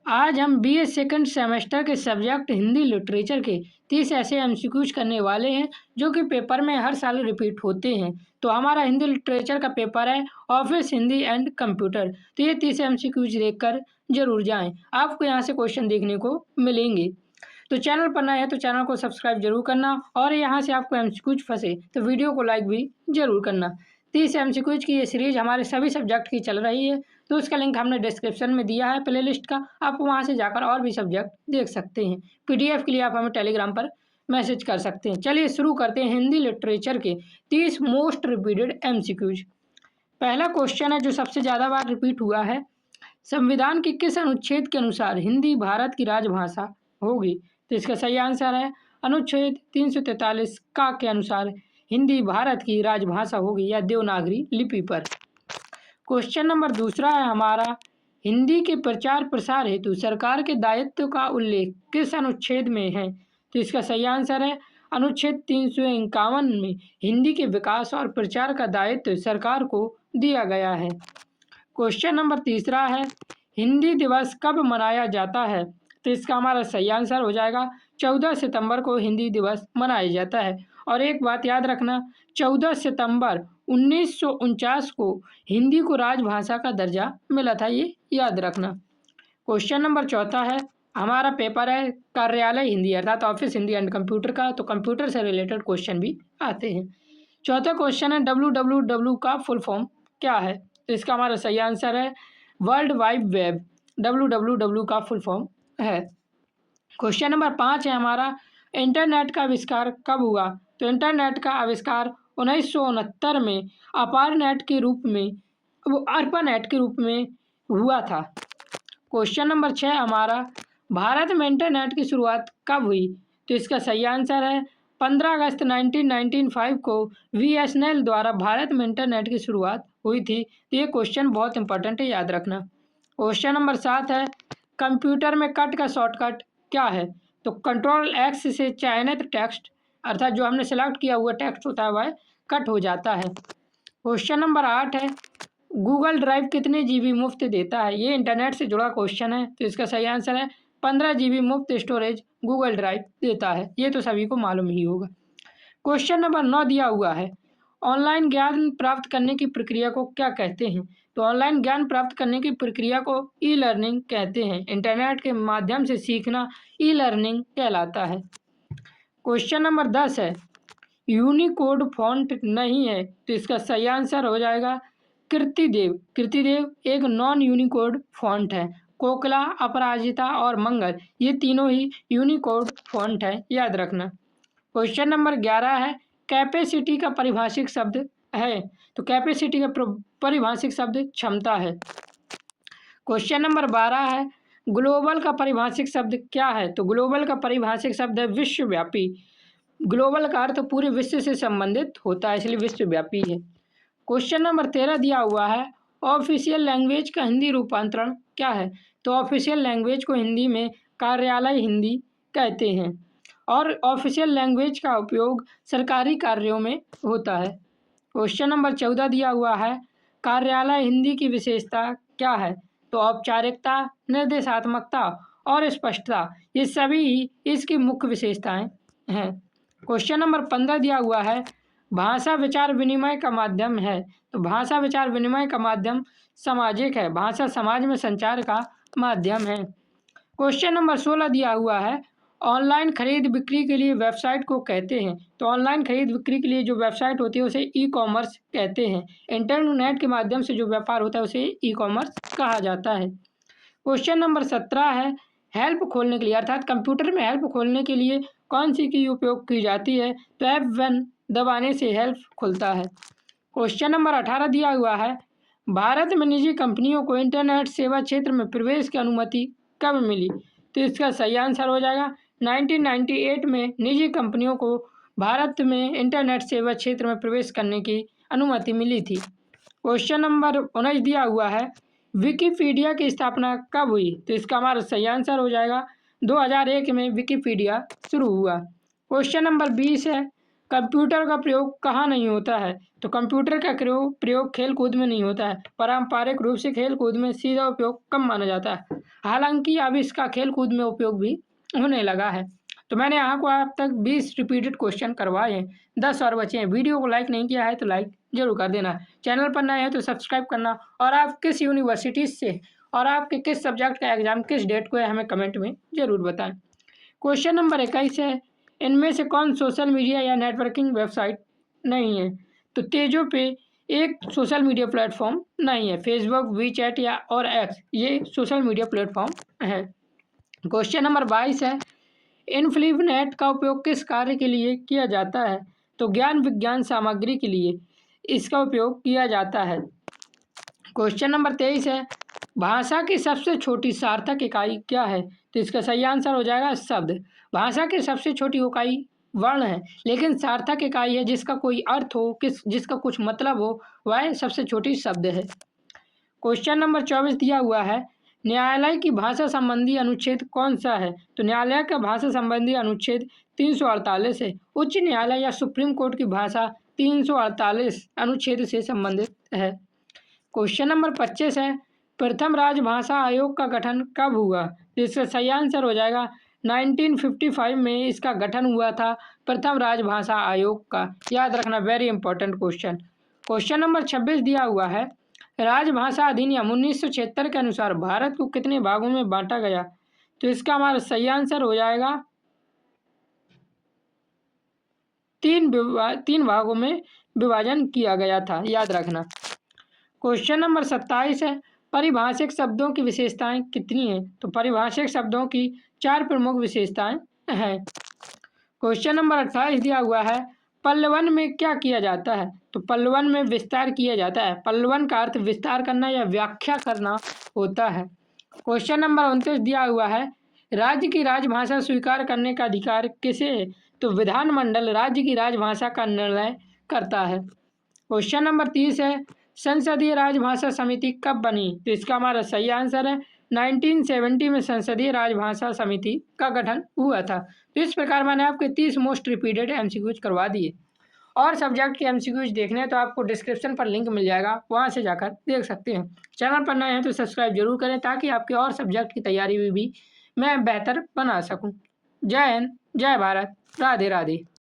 आज हम BA second semester के सब्जेक्ट हिंदी लिटरेचर के 30 ऐसे एमसीक्यूज करने वाले हैं जो कि पेपर में हर साल रिपीट होते हैं। तो हमारा हिंदी लिटरेचर का पेपर है ऑफिस हिंदी एंड कंप्यूटर। तो ये 30 एमसीक्यूज देखकर जरूर जाएं, आपको यहाँ से क्वेश्चन देखने को मिलेंगे। तो चैनल पर नया है तो चैनल को सब्सक्राइब जरूर करना, और यहाँ से आपको एमसीक्यूज फंसे तो वीडियो को लाइक भी जरूर करना। 30 एमसीक्यूज की ये सीरीज हमारे सभी सब्जेक्ट की चल रही है, तो उसका लिंक हमने डिस्क्रिप्शन में दिया है प्लेलिस्ट का, आप वहां से जाकर और भी सब्जेक्ट देख सकते हैं। पीडीएफ के लिए आप हमें टेलीग्राम पर मैसेज कर सकते हैं। चलिए शुरू करते हैं हिंदी लिटरेचर के 30 मोस्ट रिपीटेड एमसीक्यूज। पहला क्वेश्चन है जो सबसे ज़्यादा बार रिपीट हुआ है, संविधान के किस अनुच्छेद के अनुसार हिंदी भारत की राजभाषा होगी? तो इसका सही आंसर है अनुच्छेद 343 का के अनुसार हिंदी भारत की राजभाषा होगी, या देवनागरी लिपि पर। क्वेश्चन नंबर दूसरा है हमारा, हिंदी के प्रचार प्रसार हेतु सरकार के दायित्व का उल्लेख किस अनुच्छेद में है? तो इसका सही आंसर है अनुच्छेद 351 में हिंदी के विकास और प्रचार का दायित्व सरकार को दिया गया है। क्वेश्चन नंबर तीसरा है, हिंदी दिवस कब मनाया जाता है? तो इसका हमारा सही आंसर हो जाएगा 14 सितंबर को हिंदी दिवस मनाया जाता है। और एक बात याद रखना, 14 सितंबर 1949 को हिंदी को राजभाषा का दर्जा मिला था, ये याद रखना। क्वेश्चन नंबर चौथा है हमारा पेपर है कार्यालय हिंदी अर्थात ऑफिस हिंदी एंड कंप्यूटर का, तो कंप्यूटर से रिलेटेड क्वेश्चन भी आते हैं। चौथा क्वेश्चन है www का फुल फॉर्म क्या है? तो इसका हमारा सही आंसर है वर्ल्ड वाइड वेब, www का फुल फॉर्म है। क्वेश्चन नंबर 5 है हमारा, इंटरनेट का आविष्कार कब हुआ? तो इंटरनेट का आविष्कार 1969 में अपारनेट के रूप में ARPANET के रूप में हुआ था। क्वेश्चन नंबर 6 हमारा, भारत में इंटरनेट की शुरुआत कब हुई? तो इसका सही आंसर है 15 अगस्त 1995 को BSNL द्वारा भारत में इंटरनेट की शुरुआत हुई थी। तो ये क्वेश्चन बहुत इंपॉर्टेंट है, याद रखना। क्वेश्चन नंबर 7 है, कंप्यूटर में कट का शॉर्टकट क्या है? तो कंट्रोल X से चयनित टेक्स्ट अर्थात जो हमने सेलेक्ट किया हुआ टेक्स्ट होता है वह कट हो जाता है। क्वेश्चन नंबर 8 है, गूगल ड्राइव कितने जीबी मुफ्त देता है? ये इंटरनेट से जुड़ा क्वेश्चन है, तो इसका सही आंसर है 15 जीबी मुफ्त स्टोरेज गूगल ड्राइव देता है, ये तो सभी को मालूम ही होगा। क्वेश्चन नंबर 9 दिया हुआ है, ऑनलाइन ज्ञान प्राप्त करने की प्रक्रिया को क्या कहते हैं? तो ऑनलाइन ज्ञान प्राप्त करने की प्रक्रिया को ई लर्निंग कहते हैं। इंटरनेट के माध्यम से सीखना ई लर्निंग कहलाता है। क्वेश्चन नंबर 10 है, यूनिकोड फॉन्ट नहीं है, तो इसका सही आंसर हो जाएगा कृतिदेव। कृतिदेव एक नॉन यूनिकोड फॉन्ट है। कोकला, अपराजिता और मंगल ये तीनों ही यूनिकोड फॉन्ट है, याद रखना। क्वेश्चन नंबर 11 है, कैपेसिटी का परिभाषिक शब्द है? तो कैपेसिटी का परिभाषिक शब्द क्षमता है। क्वेश्चन नंबर 12 है, ग्लोबल का परिभाषिक शब्द क्या है? तो ग्लोबल का परिभाषिक शब्द है विश्वव्यापी। ग्लोबल का अर्थ पूरे विश्व से संबंधित होता है, इसलिए विश्वव्यापी है। क्वेश्चन नंबर 13 दिया हुआ है, ऑफिशियल लैंग्वेज का हिंदी रूपांतरण क्या है? तो ऑफिशियल लैंग्वेज को हिंदी में कार्यालय हिंदी कहते हैं, और ऑफिशियल लैंग्वेज का उपयोग सरकारी कार्यों में होता है। क्वेश्चन नंबर 14 दिया हुआ है, कार्यालय हिंदी की विशेषता क्या है? तो औपचारिकता, निर्देशात्मकता और स्पष्टता ये सभी इसकी मुख्य विशेषताएं हैं। क्वेश्चन नंबर 15 दिया हुआ है, भाषा विचार विनिमय का माध्यम है? तो भाषा विचार विनिमय का माध्यम सामाजिक है, भाषा समाज में संचार का माध्यम है। क्वेश्चन नंबर 16 दिया हुआ है, ऑनलाइन खरीद बिक्री के लिए वेबसाइट को कहते हैं? तो ऑनलाइन खरीद बिक्री के लिए जो वेबसाइट होती है उसे ई कॉमर्स कहते हैं। इंटरनेट के माध्यम से जो व्यापार होता है उसे ई कॉमर्स कहा जाता है। क्वेश्चन नंबर 17 है, हेल्प खोलने के लिए अर्थात कंप्यूटर में हेल्प खोलने के लिए कौन सी की उपयोग की जाती है? तो F1 दबाने से हेल्प खुलता है। क्वेश्चन नंबर 18 दिया हुआ है, भारत में निजी कंपनियों को इंटरनेट सेवा क्षेत्र में प्रवेश की अनुमति कब मिली? तो इसका सही आंसर हो जाएगा 1998 में निजी कंपनियों को भारत में इंटरनेट सेवा क्षेत्र में प्रवेश करने की अनुमति मिली थी। क्वेश्चन नंबर 19 दिया हुआ है, विकिपीडिया की स्थापना कब हुई? तो इसका हमारा सही आंसर हो जाएगा 2001 में विकिपीडिया शुरू हुआ। क्वेश्चन नंबर 20 है, कंप्यूटर का प्रयोग कहाँ नहीं होता है? तो कंप्यूटर का प्रयोग खेल कूद में नहीं होता है। पारंपरिक रूप से खेल कूद में सीधा उपयोग कम माना जाता है, हालांकि अब इसका खेल कूद में उपयोग भी होने लगा है। तो मैंने यहाँ को अब तक 20 रिपीटेड क्वेश्चन करवाए हैं, 10 और बचे हैं। वीडियो को लाइक नहीं किया है तो लाइक जरूर कर देना, चैनल पर नए हैं तो सब्सक्राइब करना, और आप किस यूनिवर्सिटी से और आपके किस सब्जेक्ट का एग्जाम किस डेट को है हमें कमेंट में ज़रूर बताएं। क्वेश्चन नंबर 21 है, इनमें से कौन सोशल मीडिया या नेटवर्किंग वेबसाइट नहीं है? तो तेजो पे एक सोशल मीडिया प्लेटफॉर्म नहीं है। फेसबुक, वीचैट या और एक्स ये सोशल मीडिया प्लेटफॉर्म है। क्वेश्चन नंबर 22 है, इन्फिनिनेट का उपयोग किस कार्य के लिए किया जाता है? तो ज्ञान विज्ञान सामग्री के लिए इसका उपयोग किया जाता है। क्वेश्चन नंबर 23 है, भाषा की सबसे छोटी सार्थक इकाई क्या है? तो इसका सही आंसर हो जाएगा शब्द। भाषा की सबसे छोटी इकाई वर्ण है, लेकिन सार्थक इकाई है जिसका कोई अर्थ हो, जिसका कुछ मतलब हो, वह सबसे छोटी शब्द है। क्वेश्चन नंबर 24 दिया हुआ है, न्यायालय की भाषा संबंधी अनुच्छेद कौन सा है? तो न्यायालय का भाषा संबंधी अनुच्छेद 348 है। उच्च न्यायालय या सुप्रीम कोर्ट की भाषा 348 अनुच्छेद से संबंधित है। क्वेश्चन नंबर 25 है, प्रथम राजभाषा आयोग का गठन कब हुआ? इसका सही आंसर हो जाएगा 1955 में इसका गठन हुआ था, प्रथम राजभाषा आयोग का। याद रखना, very important question. Question number 26 दिया हुआ है, राजभाषा अधिनियम 1976 के अनुसार भारत को कितने भागों में बांटा गया? तो इसका हमारा सही आंसर हो जाएगा तीन भागों में विभाजन किया गया था। याद रखना। क्वेश्चन नंबर 27 है, परिभाषिक शब्दों की विशेषताएं कितनी हैं? तो परिभाषिक शब्दों की 4 प्रमुख विशेषताएं हैं। क्वेश्चन नंबर 28 दिया हुआ है, पल्लवन में क्या किया जाता है? तो पल्लवन में विस्तार किया जाता है। पल्लवन का अर्थ विस्तार करना या व्याख्या करना होता है। क्वेश्चन नंबर 29 दिया हुआ है, राज्य की राजभाषा स्वीकार करने का अधिकार किसे है? तो विधानमंडल राज्य की राजभाषा का निर्णय करता है। क्वेश्चन नंबर 30 है, संसदीय राजभाषा समिति कब बनी? तो इसका हमारा सही आंसर है 1970 में संसदीय राजभाषा समिति का गठन हुआ था। तो इस प्रकार मैंने आपके 30 मोस्ट रिपीटेड एमसीक्यूज करवा दिए। और सब्जेक्ट के एमसीक्यूज देखने हैं तो आपको डिस्क्रिप्शन पर लिंक मिल जाएगा, वहां से जाकर देख सकते हैं। चैनल पर नए हैं तो सब्सक्राइब जरूर करें ताकि आपके और सब्जेक्ट की तैयारी में भी मैं बेहतर बना सकूं। जय हिंद, जय भारत, राधे राधे।